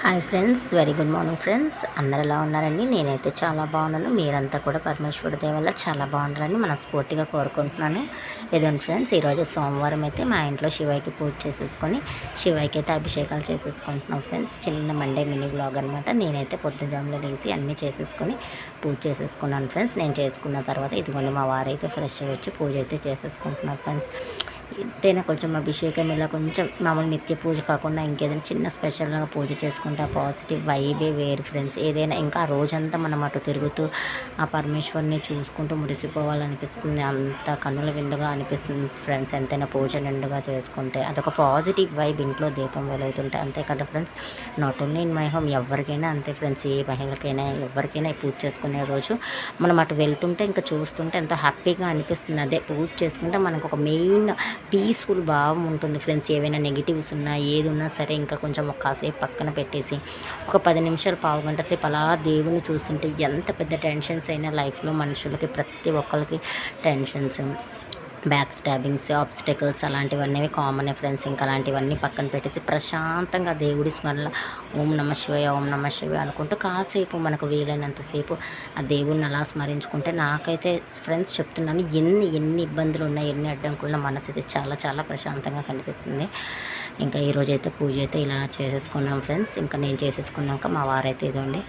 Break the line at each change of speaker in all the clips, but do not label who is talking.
Hi friends, very good morning friends. అందరు ఎలా ఉన్నారండి? నేనైతే చాలా బాగున్నాను. మీరంతా కూడా పరమేశ్వరుడి దయ వల్ల చాలా బాగున్నారని మనస్ఫూర్తిగా కోరుకుంటున్నాను. ఇదండి ఫ్రెండ్స్, ఈరోజు సోమవారం అయితే మా ఇంట్లో శివయ్యకి పూజ చేసేసుకొని శివయ్యకి అయితే అభిషేకాలు చేసేసుకుంటున్నాం ఫ్రెండ్స్. చిన్న మండే మినీ బ్లాగ్ అనమాట. నేనైతే పొద్దుజాములో లేసి అన్నీ చేసేసుకొని పూజ చేసేసుకున్నాను ఫ్రెండ్స్. నేను చేసుకున్న తర్వాత ఇదిగోండి మా వారైతే ఫ్రెష్ అయ్యి వచ్చి పూజ అయితే చేసేసుకుంటున్నాను ఫ్రెండ్స్. ఎంతైనా కొంచెం అభిషేకం ఇలా కొంచెం మామూలు నిత్య పూజ కాకుండా ఇంకేదైనా చిన్న స్పెషల్గా పూజ చేసుకుంటే ఆ పాజిటివ్ వైబే వేరు ఫ్రెండ్స్. ఏదైనా ఇంకా ఆ రోజంతా మనం అటు తిరుగుతూ ఆ పరమేశ్వరుని చూసుకుంటూ మురిసిపోవాలనిపిస్తుంది. అంత కన్నుల విందుగా అనిపిస్తుంది ఫ్రెండ్స్. ఎంతైనా పూజ నిండుగా చేసుకుంటే అదొక పాజిటివ్ వైబ్ ఇంట్లో దీపం వెలుగుతుంటే. అంతే కదా friends. Not only in my home, ఎవరికైనా అంతే ఫ్రెండ్స్. ఏ మహిళకైనా ఎవరికైనా పూజ చేసుకునే రోజు మనం అటు వెళ్తుంటే ఇంకా చూస్తుంటే ఎంతో హ్యాపీగా అనిపిస్తుంది. అదే పూజ చేసుకుంటే మనకు ఒక మెయిన్ పీస్ఫుల్ భావం ఉంటుంది ఫ్రెండ్స్. ఏవైనా నెగిటివ్స్ ఉన్నా ఏది ఉన్నా సరే ఇంకా కొంచెం కాసేపు పక్కన పెట్టేసి ఒక 10 నిమిషాలు పావుగంట సేపు అలా దేవుని చూస్తుంటే ఎంత పెద్ద టెన్షన్స్ అయినా లైఫ్లో మనుషులకి ప్రతి ఒక్కరికి టెన్షన్స్, బ్యాక్ స్టాబింగ్స్, ఆబ్స్టకల్స్ అలాంటివన్నీ కామనే ఫ్రెండ్స్. ఇంకా అలాంటివన్నీ పక్కన పెట్టేసి ప్రశాంతంగా దేవుడి స్మరణ ఓం నమ శివాయ ఓం నమ శివాయ అనుకుంటూ కాసేపు మనకు వీలైనంతసేపు ఆ దేవుడిని అలా స్మరించుకుంటే నాకైతే ఫ్రెండ్స్ చెప్తున్నాను, ఎన్ని ఇబ్బందులు ఉన్నాయి, ఎన్ని అడ్డంకులున్నా మనసు అయితే చాలా చాలా ప్రశాంతంగా కనిపిస్తుంది. ఇంకా ఈరోజైతే పూజ అయితే ఇలా చేసేసుకున్నాం ఫ్రెండ్స్. ఇంకా నేను చేసేసుకున్నాక మా వారైతే ఇదండి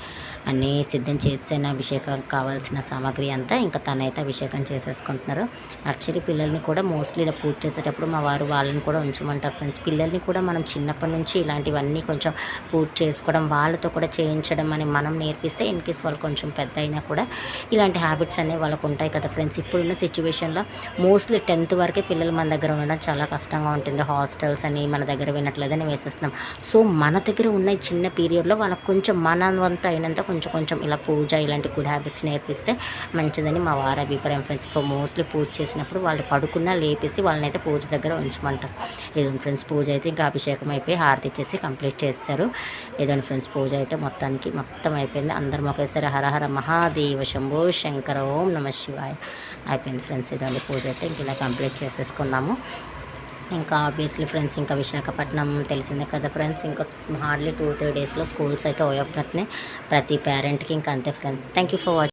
అన్నీ సిద్ధం చేసేసిన అభిషేకం కావాల్సిన సామాగ్రి అంతా ఇంకా తనైతే అభిషేకం చేసేసుకుంటున్నారు. యాక్చువల్లీ పిల్లల్ని కూడా మోస్ట్లీ ఇలా పూజ చేసేటప్పుడు మా వారు వాళ్ళని కూడా ఉంచమంటారు ఫ్రెండ్స్. పిల్లల్ని కూడా మనం చిన్నప్పటి నుంచి ఇలాంటివన్నీ కొంచెం పూజ చేసుకోవడం, వాళ్ళతో కూడా చేయించడం అని మనం నేర్పిస్తే ఇన్ కేస్ వాళ్ళు కొంచెం పెద్ద అయినా కూడా ఇలాంటి హ్యాబిట్స్ అనేవి వాళ్ళకు ఉంటాయి కదా ఫ్రెండ్స్. ఇప్పుడున్న సిచ్యువేషన్లో మోస్ట్లీ 10th వరకే పిల్లలు మన దగ్గర ఉండడం చాలా కష్టంగా ఉంటుంది. హాస్టల్స్ అని మన దగ్గర వినట్లేదని వేసేస్తున్నాం. సో మన దగ్గర ఉన్న చిన్న పీరియడ్లో వాళ్ళకి కొంచెం మన వంతు అయినంత కొంచెం ఇలా పూజ ఇలాంటి గుడ్ హ్యాబిట్స్ నేర్పిస్తే మంచిదని మా వారి అభిప్రాయం ఫ్రెండ్స్. మోస్ట్లీ పూజ చేసినప్పుడు వాళ్ళు పడుకున్నా లేపేసి వాళ్ళని అయితే పూజ దగ్గర ఉంచమంటారు. ఏదో ఫ్రెండ్స్, పూజ అయితే ఇంకా అభిషేకం అయిపోయి హారతి ఇచ్చేసి కంప్లీట్ చేస్తారు. ఏదో ఫ్రెండ్స్, పూజ అయితే మొత్తం అయిపోయింది. అందరం ఒకేసారి హరహర మహాదేవ శంభో శంకర ఓం నమ శివాయ అయిపోయింది ఫ్రెండ్స్. ఇదండి పూజ అయితే ఇంక ఇలా కంప్లీట్ చేసేసుకున్నాము. ఇంకా ఆబ్వియస్లీ ఫ్రెండ్స్, ఇంకా విశాఖపట్నం తెలిసిందే కదా ఫ్రెండ్స్. ఇంకా హార్డ్లీ 2-3 డేస్లో స్కూల్స్ అయితే ఓపెన్ అవుతున్నాయి ప్రతి పేరెంట్కి. ఇంకా అంతే friends. Thank you for watching.